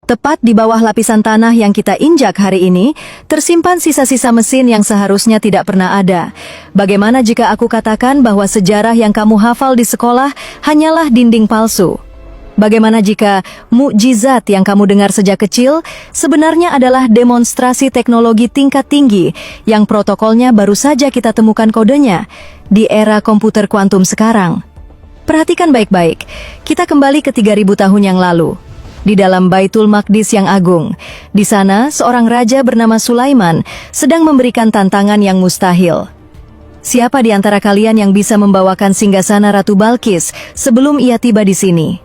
Tepat di bawah lapisan tanah yang kita injak hari ini, tersimpan sisa-sisa mesin yang seharusnya tidak pernah ada. Bagaimana jika aku katakan bahwa sejarah yang kamu hafal di sekolah hanyalah dinding palsu? Bagaimana jika mukjizat yang kamu dengar sejak kecil sebenarnya adalah demonstrasi teknologi tingkat tinggi yang protokolnya baru saja kita temukan kodenya di era komputer kuantum sekarang? Perhatikan baik-baik, kita kembali ke 3000 tahun yang lalu. Di dalam Baitul Maqdis yang agung, di sana seorang raja bernama Sulaiman sedang memberikan tantangan yang mustahil. Siapa di antara kalian yang bisa membawakan singgasana Ratu Balkis sebelum ia tiba di sini?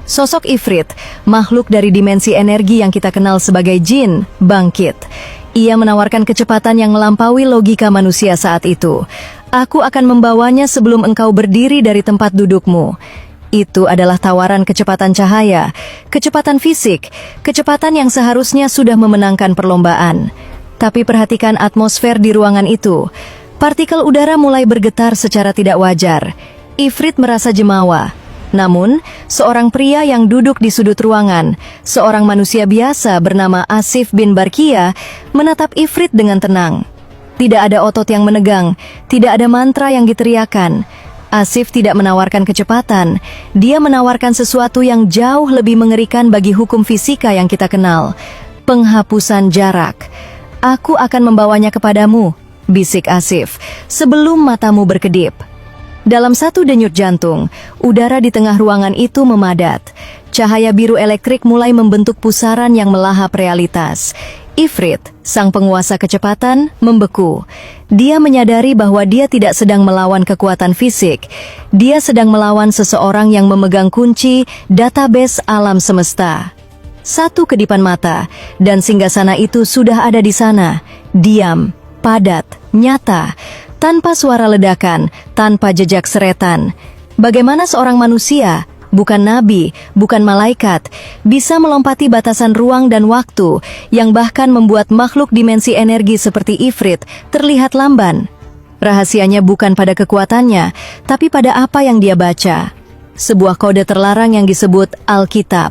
Sosok Ifrit, makhluk dari dimensi energi yang kita kenal sebagai jin, bangkit. Ia menawarkan kecepatan yang melampaui logika manusia saat itu. Aku akan membawanya sebelum engkau berdiri dari tempat dudukmu. Itu adalah tawaran kecepatan cahaya, kecepatan fisik, kecepatan yang seharusnya sudah memenangkan perlombaan. Tapi perhatikan atmosfer di ruangan itu. Partikel udara mulai bergetar secara tidak wajar. Ifrit merasa jemawa. Namun, seorang pria yang duduk di sudut ruangan, seorang manusia biasa bernama Asif bin Barkia, menatap Ifrit dengan tenang. Tidak ada otot yang menegang, tidak ada mantra yang diteriakan. Asif tidak menawarkan kecepatan, dia menawarkan sesuatu yang jauh lebih mengerikan bagi hukum fisika yang kita kenal. Penghapusan jarak. Aku akan membawanya kepadamu, bisik Asif, sebelum matamu berkedip. Dalam satu denyut jantung, udara di tengah ruangan itu memadat. Cahaya biru elektrik mulai membentuk pusaran yang melahap realitas. Ifrit, sang penguasa kecepatan, membeku. Dia menyadari bahwa dia tidak sedang melawan kekuatan fisik. Dia sedang melawan seseorang yang memegang kunci database alam semesta. Satu kedipan mata, dan singgasana itu sudah ada di sana. Diam, padat, nyata, tanpa suara ledakan, tanpa jejak seretan. Bagaimana seorang manusia, bukan nabi, bukan malaikat, bisa melompati batasan ruang dan waktu yang bahkan membuat makhluk dimensi energi seperti Ifrit terlihat lamban? Rahasianya bukan pada kekuatannya, tapi pada apa yang dia baca. Sebuah kode terlarang yang disebut Alkitab.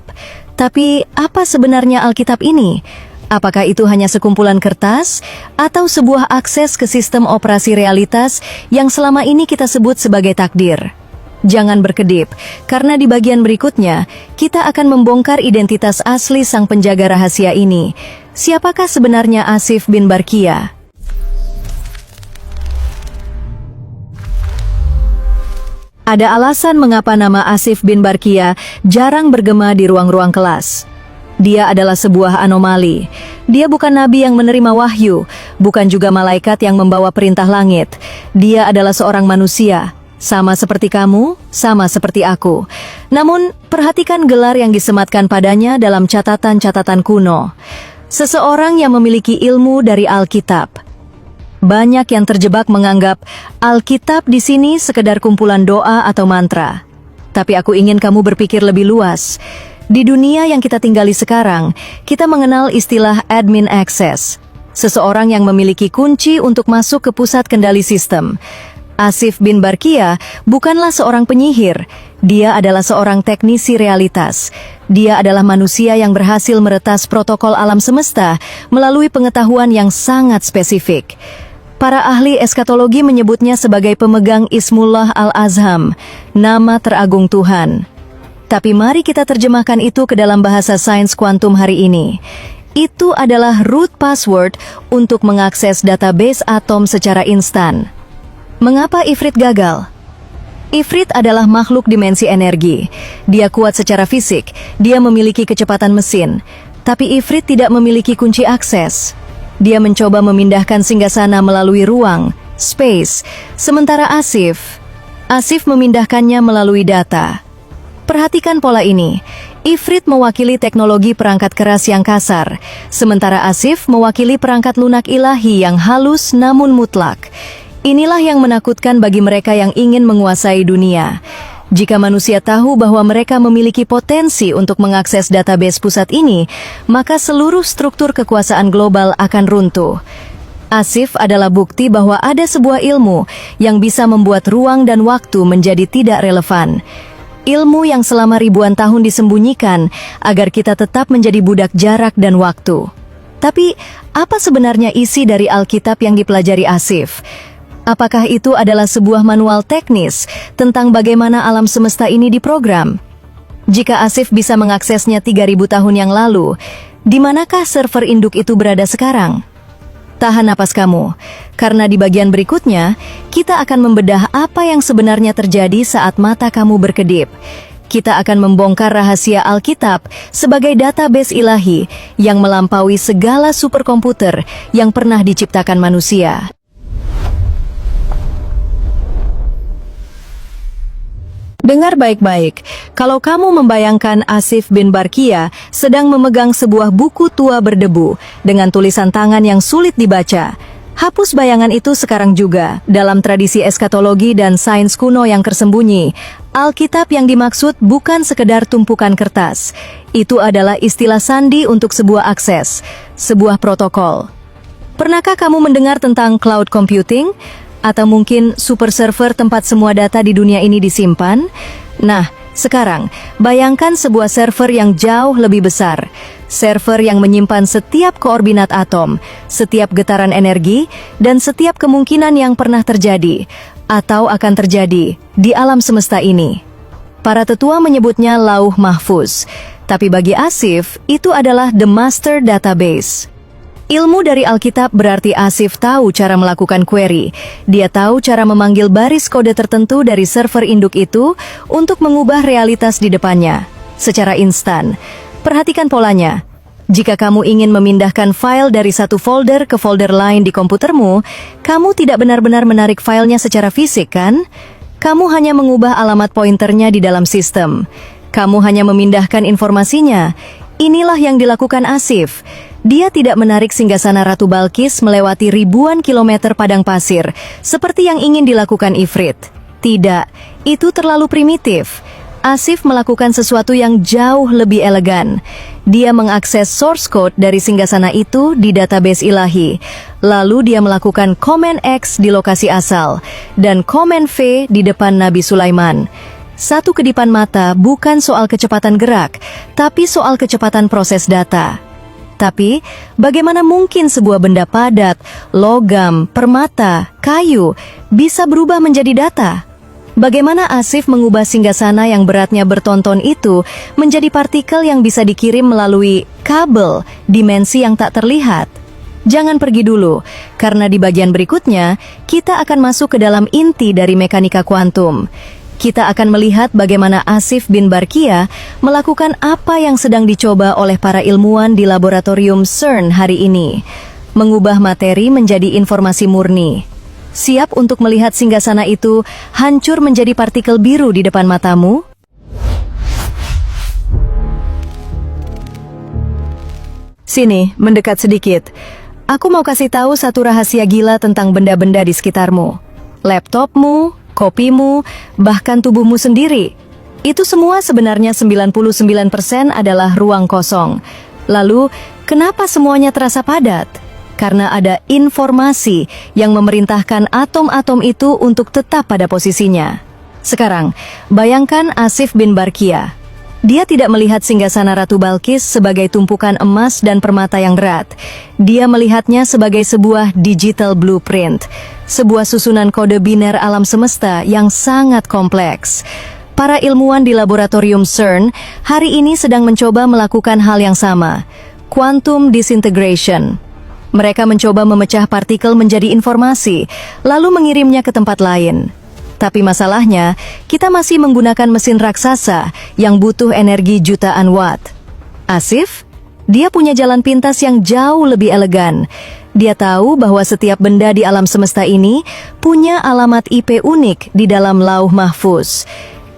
Tapi apa sebenarnya Alkitab ini? Apakah itu hanya sekumpulan kertas atau sebuah akses ke sistem operasi realitas yang selama ini kita sebut sebagai takdir? Jangan berkedip, karena di bagian berikutnya, kita akan membongkar identitas asli sang penjaga rahasia ini. Siapakah sebenarnya Asif bin Barkia? Ada alasan mengapa nama Asif bin Barkia jarang bergema di ruang-ruang kelas. Dia adalah sebuah anomali. Dia bukan nabi yang menerima wahyu, bukan juga malaikat yang membawa perintah langit. Dia adalah seorang manusia. Sama seperti kamu, sama seperti aku. Namun, perhatikan gelar yang disematkan padanya dalam catatan-catatan kuno. Seseorang yang memiliki ilmu dari Alkitab. Banyak yang terjebak menganggap Alkitab di sini sekedar kumpulan doa atau mantra. Tapi aku ingin kamu berpikir lebih luas. Di dunia yang kita tinggali sekarang, kita mengenal istilah admin access. Seseorang yang memiliki kunci untuk masuk ke pusat kendali sistem. Asif bin Barkia bukanlah seorang penyihir, dia adalah seorang teknisi realitas. Dia adalah manusia yang berhasil meretas protokol alam semesta melalui pengetahuan yang sangat spesifik. Para ahli eskatologi menyebutnya sebagai pemegang Ismullah Al-Azham, nama teragung Tuhan. Tapi mari kita terjemahkan itu ke dalam bahasa sains kuantum hari ini. Itu adalah root password untuk mengakses database atom secara instan. Mengapa Ifrit gagal? Ifrit adalah makhluk dimensi energi. Dia kuat secara fisik, dia memiliki kecepatan mesin. Tapi Ifrit tidak memiliki kunci akses. Dia mencoba memindahkan singgasana melalui ruang, space, sementara Asif memindahkannya melalui data. Perhatikan pola ini. Ifrit mewakili teknologi perangkat keras yang kasar, sementara Asif mewakili perangkat lunak ilahi yang halus namun mutlak. Inilah yang menakutkan bagi mereka yang ingin menguasai dunia. Jika manusia tahu bahwa mereka memiliki potensi untuk mengakses database pusat ini, maka seluruh struktur kekuasaan global akan runtuh. Asif adalah bukti bahwa ada sebuah ilmu yang bisa membuat ruang dan waktu menjadi tidak relevan. Ilmu yang selama ribuan tahun disembunyikan agar kita tetap menjadi budak jarak dan waktu. Tapi, apa sebenarnya isi dari Alkitab yang dipelajari Asif? Apakah itu adalah sebuah manual teknis tentang bagaimana alam semesta ini diprogram? Jika Asif bisa mengaksesnya 3000 tahun yang lalu, di manakah server induk itu berada sekarang? Tahan napas kamu, karena di bagian berikutnya, kita akan membedah apa yang sebenarnya terjadi saat mata kamu berkedip. Kita akan membongkar rahasia Alkitab sebagai database ilahi yang melampaui segala superkomputer yang pernah diciptakan manusia. Dengar baik-baik, kalau kamu membayangkan Asif bin Barkia sedang memegang sebuah buku tua berdebu dengan tulisan tangan yang sulit dibaca, hapus bayangan itu sekarang juga. Dalam tradisi eskatologi dan sains kuno yang tersembunyi, Alkitab yang dimaksud bukan sekedar tumpukan kertas. Itu adalah istilah sandi untuk sebuah akses, sebuah protokol. Pernahkah kamu mendengar tentang cloud computing? Atau mungkin super server tempat semua data di dunia ini disimpan? Nah, sekarang, bayangkan sebuah server yang jauh lebih besar. Server yang menyimpan setiap koordinat atom, setiap getaran energi, dan setiap kemungkinan yang pernah terjadi, atau akan terjadi, di alam semesta ini. Para tetua menyebutnya Lauh Mahfuz, tapi bagi Asif, itu adalah the master database. Ilmu dari Alkitab berarti Asif tahu cara melakukan query. Dia tahu cara memanggil baris kode tertentu dari server induk itu untuk mengubah realitas di depannya, secara instan. Perhatikan polanya. Jika kamu ingin memindahkan file dari satu folder ke folder lain di komputermu, kamu tidak benar-benar menarik filenya secara fisik, kan? Kamu hanya mengubah alamat pointernya di dalam sistem. Kamu hanya memindahkan informasinya. Inilah yang dilakukan Asif. Dia tidak menarik singgasana Ratu Balkis melewati ribuan kilometer padang pasir, seperti yang ingin dilakukan Ifrit. Tidak, itu terlalu primitif. Asif melakukan sesuatu yang jauh lebih elegan. Dia mengakses source code dari singgasana itu di database ilahi. Lalu dia melakukan Command X di lokasi asal, dan Command V di depan Nabi Sulaiman. Satu kedipan mata bukan soal kecepatan gerak, tapi soal kecepatan proses data. Tapi, bagaimana mungkin sebuah benda padat, logam, permata, kayu, bisa berubah menjadi data? Bagaimana Asif mengubah singgasana yang beratnya bertonton itu menjadi partikel yang bisa dikirim melalui kabel, dimensi yang tak terlihat? Jangan pergi dulu, karena di bagian berikutnya, kita akan masuk ke dalam inti dari mekanika kuantum. Kita akan melihat bagaimana Asif bin Barkia melakukan apa yang sedang dicoba oleh para ilmuwan di laboratorium CERN hari ini. Mengubah materi menjadi informasi murni. Siap untuk melihat singgasana itu hancur menjadi partikel biru di depan matamu? Sini, mendekat sedikit. Aku mau kasih tahu satu rahasia gila tentang benda-benda di sekitarmu. Laptopmu, kopimu, bahkan tubuhmu sendiri. Itu semua sebenarnya 99% adalah ruang kosong. Lalu, kenapa semuanya terasa padat? Karena ada informasi yang memerintahkan atom-atom itu untuk tetap pada posisinya. Sekarang, bayangkan Asif bin Barkia. Dia tidak melihat singgasana Ratu Balkis sebagai tumpukan emas dan permata yang berat. Dia melihatnya sebagai sebuah digital blueprint, sebuah susunan kode biner alam semesta yang sangat kompleks. Para ilmuwan di laboratorium CERN hari ini sedang mencoba melakukan hal yang sama, quantum disintegration. Mereka mencoba memecah partikel menjadi informasi, lalu mengirimnya ke tempat lain. Tapi masalahnya, kita masih menggunakan mesin raksasa yang butuh energi jutaan watt. Asif, dia punya jalan pintas yang jauh lebih elegan. Dia tahu bahwa setiap benda di alam semesta ini punya alamat IP unik di dalam Lauh Mahfuz.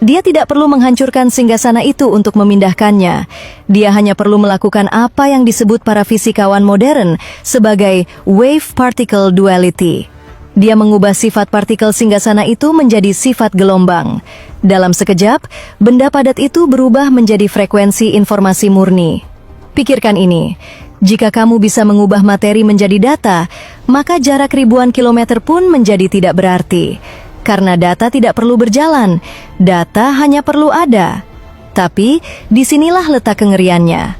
Dia tidak perlu menghancurkan singgasana itu untuk memindahkannya. Dia hanya perlu melakukan apa yang disebut para fisikawan modern sebagai wave-particle duality. Dia mengubah sifat partikel singgasana itu menjadi sifat gelombang. Dalam sekejap, benda padat itu berubah menjadi frekuensi informasi murni. Pikirkan ini, jika kamu bisa mengubah materi menjadi data, maka jarak ribuan kilometer pun menjadi tidak berarti. Karena data tidak perlu berjalan, data hanya perlu ada. Tapi, disinilah letak kengeriannya.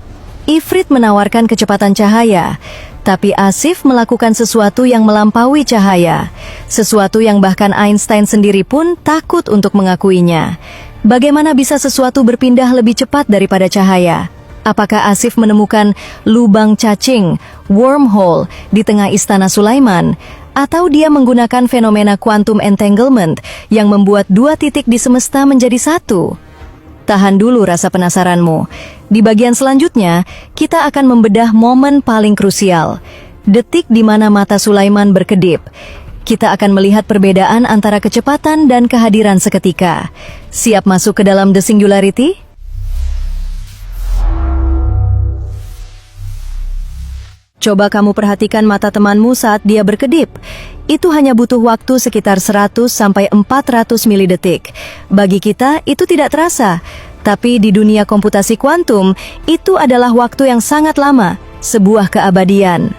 Ifrit menawarkan kecepatan cahaya, tapi Asif melakukan sesuatu yang melampaui cahaya. Sesuatu yang bahkan Einstein sendiri pun takut untuk mengakuinya. Bagaimana bisa sesuatu berpindah lebih cepat daripada cahaya? Apakah Asif menemukan lubang cacing, wormhole, di tengah istana Sulaiman? Atau dia menggunakan fenomena quantum entanglement yang membuat dua titik di semesta menjadi satu? Tahan dulu rasa penasaranmu. Di bagian selanjutnya, kita akan membedah momen paling krusial. Detik di mana mata Sulaiman berkedip. Kita akan melihat perbedaan antara kecepatan dan kehadiran seketika. Siap masuk ke dalam The Singularity? Coba kamu perhatikan mata temanmu saat dia berkedip. Itu hanya butuh waktu sekitar 100 sampai 400 milidetik. Bagi kita, itu tidak terasa. Tapi di dunia komputasi kuantum, itu adalah waktu yang sangat lama, sebuah keabadian.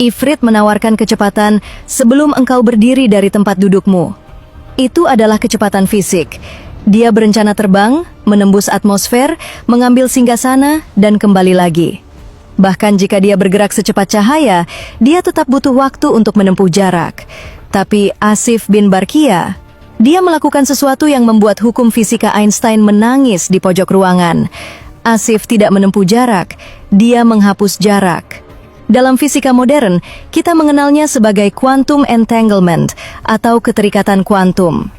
Ifrit menawarkan kecepatan sebelum engkau berdiri dari tempat dudukmu. Itu adalah kecepatan fisik. Dia berencana terbang, menembus atmosfer, mengambil singgasana, dan kembali lagi. Bahkan jika dia bergerak secepat cahaya, dia tetap butuh waktu untuk menempuh jarak. Tapi Asif bin Barkia, dia melakukan sesuatu yang membuat hukum fisika Einstein menangis di pojok ruangan. Asif tidak menempuh jarak, dia menghapus jarak. Dalam fisika modern, kita mengenalnya sebagai quantum entanglement atau keterikatan kuantum.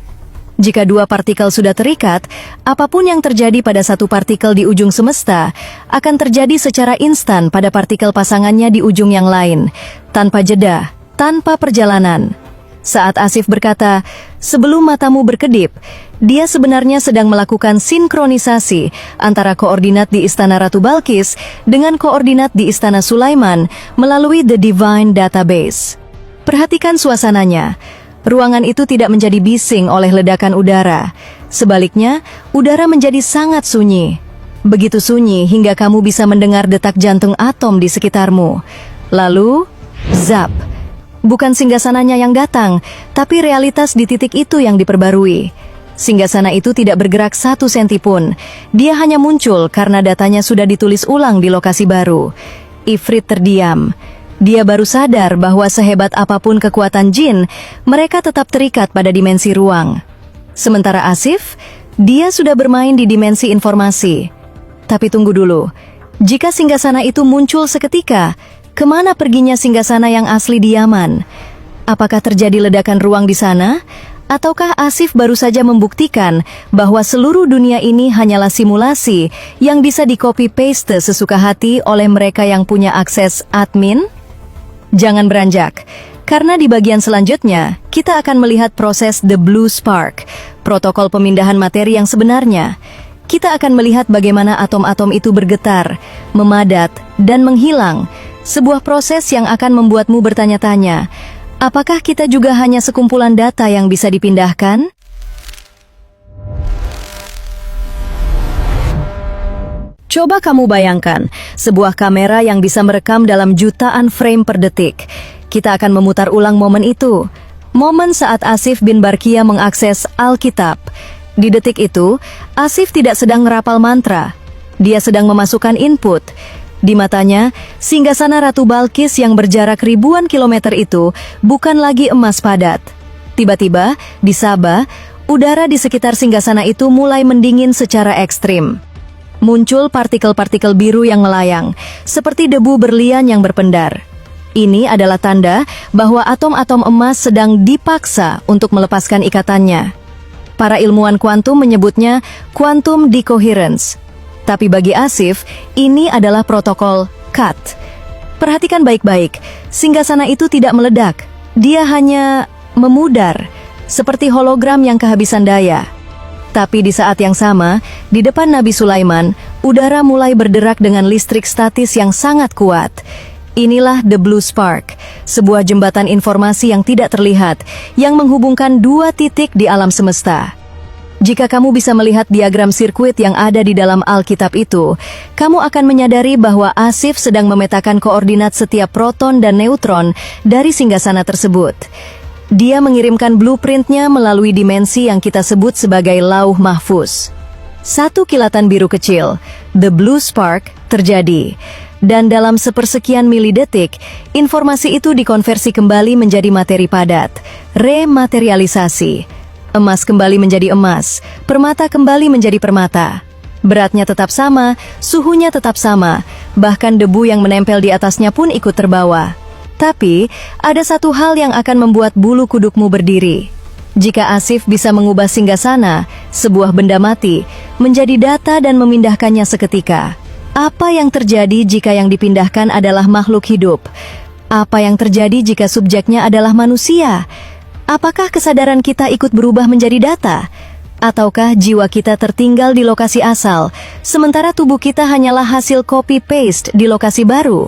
Jika dua partikel sudah terikat, apapun yang terjadi pada satu partikel di ujung semesta akan terjadi secara instan pada partikel pasangannya di ujung yang lain, tanpa jeda, tanpa perjalanan. Saat Asif berkata, sebelum matamu berkedip, dia sebenarnya sedang melakukan sinkronisasi antara koordinat di Istana Ratu Balkis dengan koordinat di Istana Sulaiman melalui The Divine Database. Perhatikan suasananya. Ruangan itu tidak menjadi bising oleh ledakan udara. Sebaliknya, udara menjadi sangat sunyi. Begitu sunyi hingga kamu bisa mendengar detak jantung atom di sekitarmu. Lalu, zap. Bukan singgasananya yang datang, tapi realitas di titik itu yang diperbarui. Singgasana itu tidak bergerak 1 senti pun. Dia hanya muncul karena datanya sudah ditulis ulang di lokasi baru. Ifrit terdiam. Dia baru sadar bahwa sehebat apapun kekuatan jin, mereka tetap terikat pada dimensi ruang. Sementara Asif, dia sudah bermain di dimensi informasi. Tapi tunggu dulu, jika singgasana itu muncul seketika, kemana perginya singgasana yang asli di Yaman? Apakah terjadi ledakan ruang di sana? Ataukah Asif baru saja membuktikan bahwa seluruh dunia ini hanyalah simulasi yang bisa di-copy-paste sesuka hati oleh mereka yang punya akses admin? Jangan beranjak, karena di bagian selanjutnya, kita akan melihat proses The Blue Spark, protokol pemindahan materi yang sebenarnya. Kita akan melihat bagaimana atom-atom itu bergetar, memadat, dan menghilang, sebuah proses yang akan membuatmu bertanya-tanya, apakah kita juga hanya sekumpulan data yang bisa dipindahkan? Coba kamu bayangkan, sebuah kamera yang bisa merekam dalam jutaan frame per detik. Kita akan memutar ulang momen itu. Momen saat Asif bin Barkia mengakses Alkitab. Di detik itu, Asif tidak sedang merapal mantra. Dia sedang memasukkan input. Di matanya, singgasana Ratu Balkis yang berjarak ribuan kilometer itu bukan lagi emas padat. Tiba-tiba, di Sabah, udara di sekitar singgasana itu mulai mendingin secara ekstrim. Muncul partikel-partikel biru yang melayang, seperti debu berlian yang berpendar. Ini adalah tanda bahwa atom-atom emas sedang dipaksa untuk melepaskan ikatannya. Para ilmuwan kuantum menyebutnya quantum decoherence. Tapi bagi Asif, ini adalah protokol CUT. Perhatikan baik-baik, singgasana itu tidak meledak. Dia hanya memudar, seperti hologram yang kehabisan daya. Tapi di saat yang sama, di depan Nabi Sulaiman, udara mulai berderak dengan listrik statis yang sangat kuat. Inilah The Blue Spark, sebuah jembatan informasi yang tidak terlihat, yang menghubungkan dua titik di alam semesta. Jika kamu bisa melihat diagram sirkuit yang ada di dalam Alkitab itu, kamu akan menyadari bahwa Asif sedang memetakan koordinat setiap proton dan neutron dari singgasana tersebut. Dia mengirimkan blueprintnya melalui dimensi yang kita sebut sebagai lauh mahfuz. Satu kilatan biru kecil, the blue spark, terjadi. Dan dalam sepersekian milidetik, informasi itu dikonversi kembali menjadi materi padat, rematerialisasi. Emas kembali menjadi emas, permata kembali menjadi permata. Beratnya tetap sama, suhunya tetap sama, bahkan debu yang menempel di atasnya pun ikut terbawa. Tapi, ada satu hal yang akan membuat bulu kudukmu berdiri. Jika Asif bisa mengubah singgasana, sebuah benda mati, menjadi data dan memindahkannya seketika. Apa yang terjadi jika yang dipindahkan adalah makhluk hidup? Apa yang terjadi jika subjeknya adalah manusia? Apakah kesadaran kita ikut berubah menjadi data? Ataukah jiwa kita tertinggal di lokasi asal, sementara tubuh kita hanyalah hasil copy-paste di lokasi baru?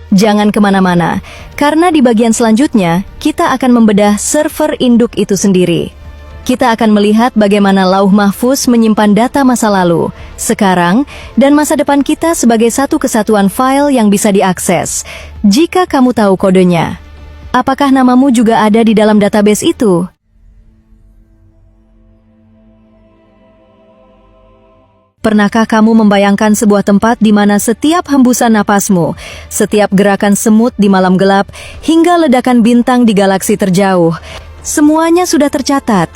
Jangan kemana-mana, karena di bagian selanjutnya, kita akan membedah server induk itu sendiri. Kita akan melihat bagaimana lauh mahfuz menyimpan data masa lalu, sekarang, dan masa depan kita sebagai satu kesatuan file yang bisa diakses. Jika kamu tahu kodenya, apakah namamu juga ada di dalam database itu? Pernahkah kamu membayangkan sebuah tempat di mana setiap hembusan napasmu, setiap gerakan semut di malam gelap, hingga ledakan bintang di galaksi terjauh, semuanya sudah tercatat?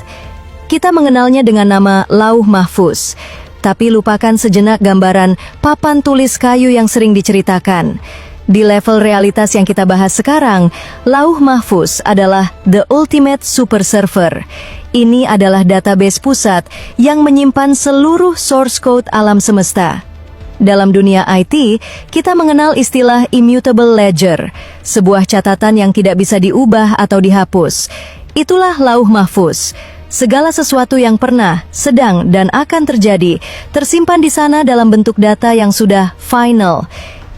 Kita mengenalnya dengan nama lauh mahfuz, tapi lupakan sejenak gambaran papan tulis kayu yang sering diceritakan. Di level realitas yang kita bahas sekarang, lauh mahfuz adalah the ultimate super server. Ini adalah database pusat yang menyimpan seluruh source code alam semesta. Dalam dunia IT, kita mengenal istilah immutable ledger, sebuah catatan yang tidak bisa diubah atau dihapus. Itulah lauh mahfuz. Segala sesuatu yang pernah, sedang, dan akan terjadi tersimpan di sana dalam bentuk data yang sudah final.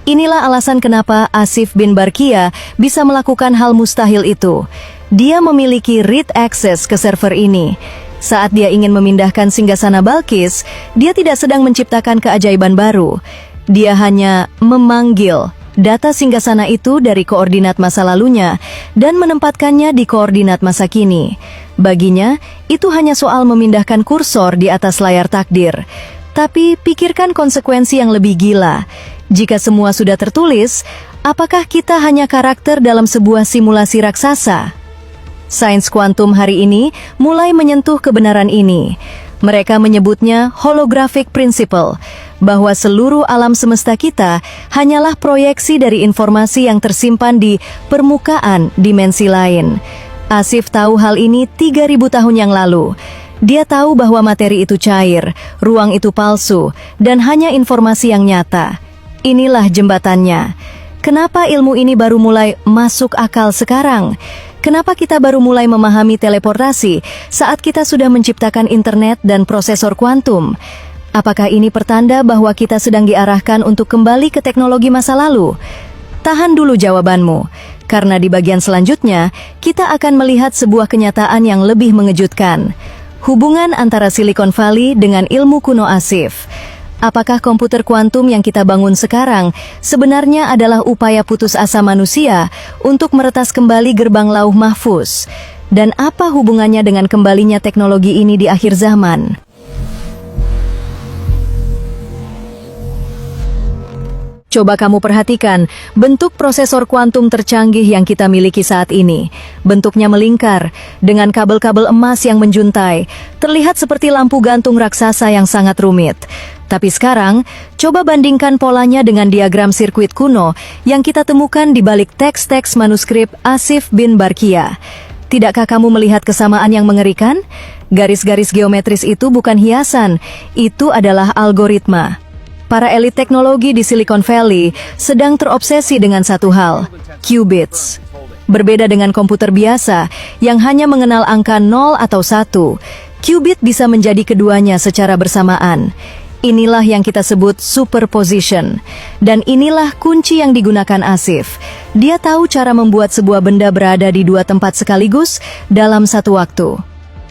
Inilah alasan kenapa Asif bin Barkia bisa melakukan hal mustahil itu. Dia memiliki read access ke server ini. Saat dia ingin memindahkan singgasana Balkis, dia tidak sedang menciptakan keajaiban baru. Dia hanya memanggil data singgasana itu dari koordinat masa lalunya dan menempatkannya di koordinat masa kini. Baginya, itu hanya soal memindahkan kursor di atas layar takdir. Tapi pikirkan konsekuensi yang lebih gila. Jika semua sudah tertulis, apakah kita hanya karakter dalam sebuah simulasi raksasa? Sains kuantum hari ini mulai menyentuh kebenaran ini. Mereka menyebutnya holographic principle, bahwa seluruh alam semesta kita hanyalah proyeksi dari informasi yang tersimpan di permukaan dimensi lain. Asif tahu hal ini 3000 tahun yang lalu. Dia tahu bahwa materi itu cair, ruang itu palsu, dan hanya informasi yang nyata. Inilah jembatannya. Kenapa ilmu ini baru mulai masuk akal sekarang? Kenapa kita baru mulai memahami teleportasi saat kita sudah menciptakan internet dan prosesor kuantum? Apakah ini pertanda bahwa kita sedang diarahkan untuk kembali ke teknologi masa lalu? Tahan dulu jawabanmu, karena di bagian selanjutnya, kita akan melihat sebuah kenyataan yang lebih mengejutkan. Hubungan antara Silicon Valley dengan ilmu kuno Asif. Apakah komputer kuantum yang kita bangun sekarang sebenarnya adalah upaya putus asa manusia untuk meretas kembali gerbang lauh mahfuz? Dan apa hubungannya dengan kembalinya teknologi ini di akhir zaman? Coba kamu perhatikan bentuk prosesor kuantum tercanggih yang kita miliki saat ini. Bentuknya melingkar, dengan kabel-kabel emas yang menjuntai, terlihat seperti lampu gantung raksasa yang sangat rumit. Tapi sekarang, coba bandingkan polanya dengan diagram sirkuit kuno yang kita temukan di balik teks-teks manuskrip Asif bin Barkia. Tidakkah kamu melihat kesamaan yang mengerikan? Garis-garis geometris itu bukan hiasan, itu adalah algoritma. Para elit teknologi di Silicon Valley sedang terobsesi dengan satu hal, qubits. Berbeda dengan komputer biasa yang hanya mengenal angka 0 atau 1, qubit bisa menjadi keduanya secara bersamaan. Inilah yang kita sebut superposition. Dan inilah kunci yang digunakan Asif. Dia tahu cara membuat sebuah benda berada di dua tempat sekaligus dalam satu waktu.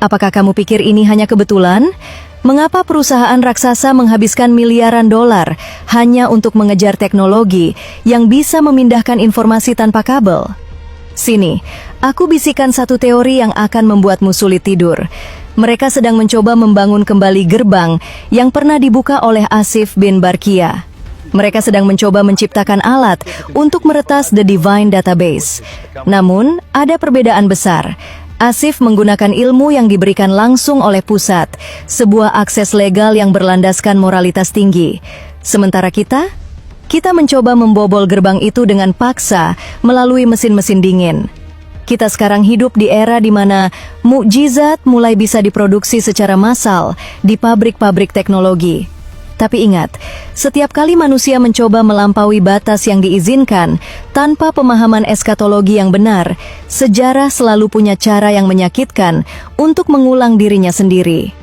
Apakah kamu pikir ini hanya kebetulan? Mengapa perusahaan raksasa menghabiskan miliaran dolar hanya untuk mengejar teknologi yang bisa memindahkan informasi tanpa kabel? Sini, aku bisikan satu teori yang akan membuatmu sulit tidur. Mereka sedang mencoba membangun kembali gerbang yang pernah dibuka oleh Asif bin Barkia. Mereka sedang mencoba menciptakan alat untuk meretas The Divine Database. Namun, ada perbedaan besar. Asif menggunakan ilmu yang diberikan langsung oleh pusat, sebuah akses legal yang berlandaskan moralitas tinggi. Sementara kita mencoba membobol gerbang itu dengan paksa melalui mesin-mesin dingin. Kita sekarang hidup di era di mana mukjizat mulai bisa diproduksi secara massal di pabrik-pabrik teknologi. Tapi ingat, setiap kali manusia mencoba melampaui batas yang diizinkan tanpa pemahaman eskatologi yang benar, sejarah selalu punya cara yang menyakitkan untuk mengulang dirinya sendiri.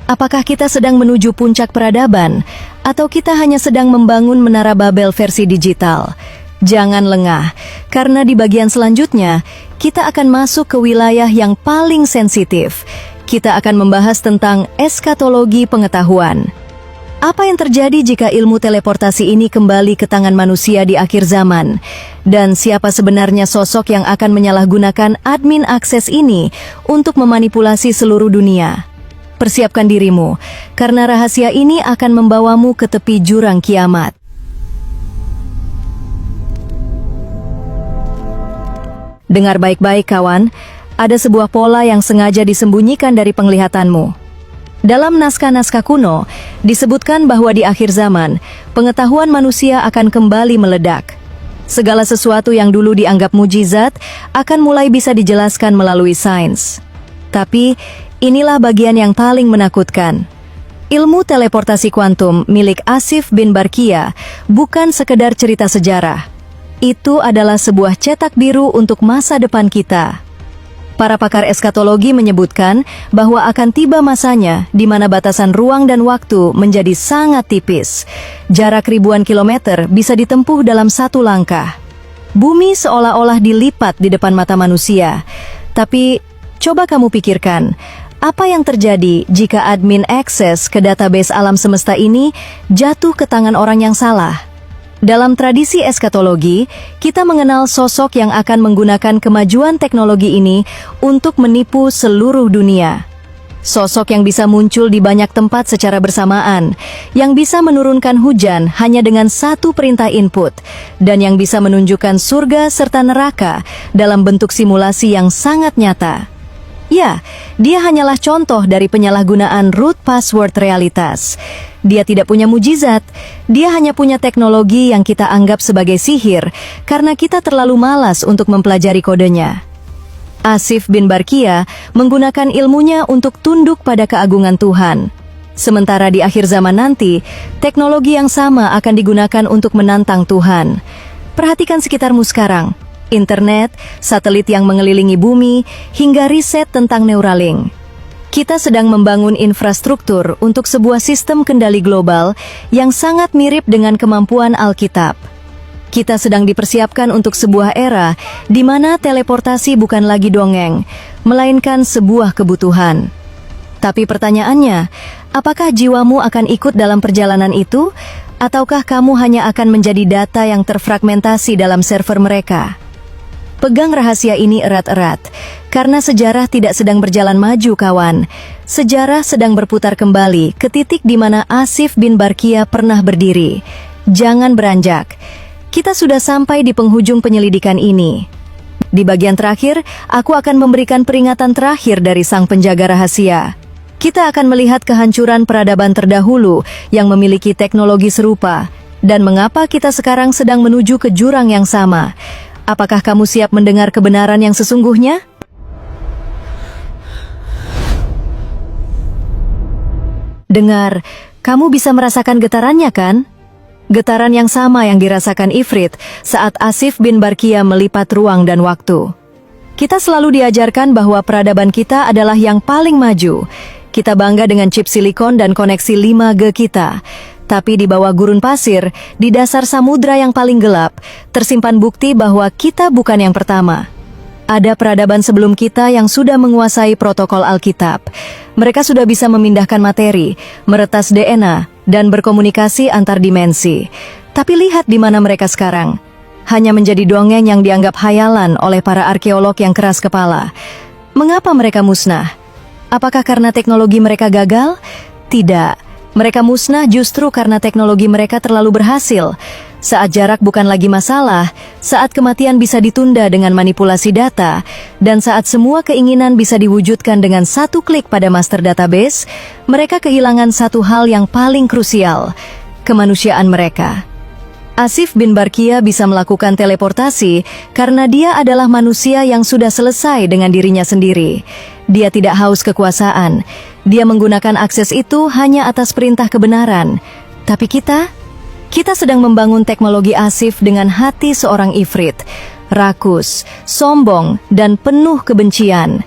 Apakah kita sedang menuju puncak peradaban, atau kita hanya sedang membangun menara Babel versi digital? Jangan lengah, karena di bagian selanjutnya, kita akan masuk ke wilayah yang paling sensitif. Kita akan membahas tentang eskatologi pengetahuan. Apa yang terjadi jika ilmu teleportasi ini kembali ke tangan manusia di akhir zaman? Dan siapa sebenarnya sosok yang akan menyalahgunakan admin akses ini untuk memanipulasi seluruh dunia? Persiapkan dirimu, karena rahasia ini akan membawamu ke tepi jurang kiamat. Dengar baik-baik kawan, ada sebuah pola yang sengaja disembunyikan dari penglihatanmu. Dalam naskah-naskah kuno, disebutkan bahwa di akhir zaman, pengetahuan manusia akan kembali meledak. Segala sesuatu yang dulu dianggap mujizat akan mulai bisa dijelaskan melalui sains. Tapi, inilah bagian yang paling menakutkan. Ilmu teleportasi kuantum milik Asif bin Barkia bukan sekedar cerita sejarah. Itu adalah sebuah cetak biru untuk masa depan kita. Para pakar eskatologi menyebutkan bahwa akan tiba masanya di mana batasan ruang dan waktu menjadi sangat tipis. Jarak ribuan kilometer bisa ditempuh dalam satu langkah. Bumi seolah-olah dilipat di depan mata manusia. Tapi, coba kamu pikirkan, apa yang terjadi jika admin akses ke database alam semesta ini jatuh ke tangan orang yang salah? Dalam tradisi eskatologi, kita mengenal sosok yang akan menggunakan kemajuan teknologi ini untuk menipu seluruh dunia. Sosok yang bisa muncul di banyak tempat secara bersamaan, yang bisa menurunkan hujan hanya dengan satu perintah input, dan yang bisa menunjukkan surga serta neraka dalam bentuk simulasi yang sangat nyata. Ya, dia hanyalah contoh dari penyalahgunaan root password realitas. Dia tidak punya mujizat, dia hanya punya teknologi yang kita anggap sebagai sihir karena kita terlalu malas untuk mempelajari kodenya. Asif bin Barkia menggunakan ilmunya untuk tunduk pada keagungan Tuhan. Sementara di akhir zaman nanti, teknologi yang sama akan digunakan untuk menantang Tuhan. Perhatikan sekitarmu sekarang. Internet, satelit yang mengelilingi bumi, hingga riset tentang Neuralink. Kita sedang membangun infrastruktur untuk sebuah sistem kendali global yang sangat mirip dengan kemampuan Alkitab. Kita sedang dipersiapkan untuk sebuah era di mana teleportasi bukan lagi dongeng, melainkan sebuah kebutuhan. Tapi pertanyaannya, apakah jiwamu akan ikut dalam perjalanan itu? Ataukah kamu hanya akan menjadi data yang terfragmentasi dalam server mereka? Pegang rahasia ini erat-erat, karena sejarah tidak sedang berjalan maju, kawan. Sejarah sedang berputar kembali ke titik di mana Asif bin Barkia pernah berdiri. Jangan beranjak. Kita sudah sampai di penghujung penyelidikan ini. Di bagian terakhir, aku akan memberikan peringatan terakhir dari sang penjaga rahasia. Kita akan melihat kehancuran peradaban terdahulu yang memiliki teknologi serupa, dan mengapa kita sekarang sedang menuju ke jurang yang sama. Apakah kamu siap mendengar kebenaran yang sesungguhnya? Dengar, kamu bisa merasakan getarannya kan? Getaran yang sama yang dirasakan Ifrit saat Asif bin Barkia melipat ruang dan waktu. Kita selalu diajarkan bahwa peradaban kita adalah yang paling maju. Kita bangga dengan chip silikon dan koneksi 5G kita. Tapi di bawah gurun pasir, di dasar samudra yang paling gelap, tersimpan bukti bahwa kita bukan yang pertama. Ada peradaban sebelum kita yang sudah menguasai protokol Alkitab. Mereka sudah bisa memindahkan materi, meretas DNA, dan berkomunikasi antar dimensi. Tapi lihat di mana mereka sekarang. hanya menjadi dongeng yang dianggap hayalan oleh para arkeolog yang keras kepala. Mengapa mereka musnah? Apakah karena teknologi mereka gagal? Tidak. Mereka musnah justru karena teknologi mereka terlalu berhasil. Saat jarak bukan lagi masalah, saat kematian bisa ditunda dengan manipulasi data, dan saat semua keinginan bisa diwujudkan dengan satu klik pada master database, mereka kehilangan satu hal yang paling krusial, kemanusiaan mereka. Asif bin Barkia bisa melakukan teleportasi karena dia adalah manusia yang sudah selesai dengan dirinya sendiri. Dia tidak haus kekuasaan. Dia menggunakan akses itu hanya atas perintah kebenaran. Tapi kita sedang membangun teknologi Asif dengan hati seorang ifrit, rakus, sombong, dan penuh kebencian.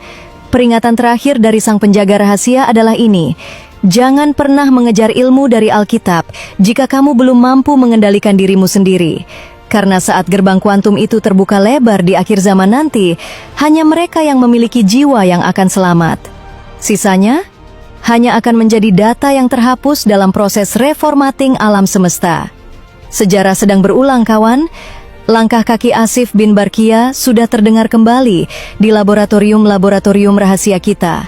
Peringatan terakhir dari sang penjaga rahasia adalah ini. Jangan pernah mengejar ilmu dari Alkitab jika kamu belum mampu mengendalikan dirimu sendiri. Karena saat gerbang kuantum itu terbuka lebar di akhir zaman nanti, hanya mereka yang memiliki jiwa yang akan selamat. Sisanya hanya akan menjadi data yang terhapus dalam proses reformating alam semesta. Sejarah sedang berulang, kawan. Langkah kaki Asif bin Barkia sudah terdengar kembali di laboratorium-laboratorium rahasia kita.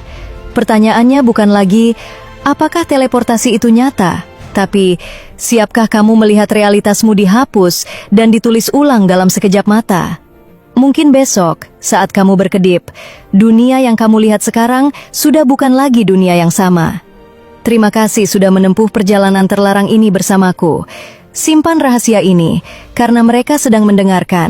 Pertanyaannya bukan lagi, apakah teleportasi itu nyata? Tapi, siapkah kamu melihat realitasmu dihapus dan ditulis ulang dalam sekejap mata? Mungkin besok, saat kamu berkedip, dunia yang kamu lihat sekarang sudah bukan lagi dunia yang sama. Terima kasih sudah menempuh perjalanan terlarang ini bersamaku. Simpan rahasia ini, karena mereka sedang mendengarkan.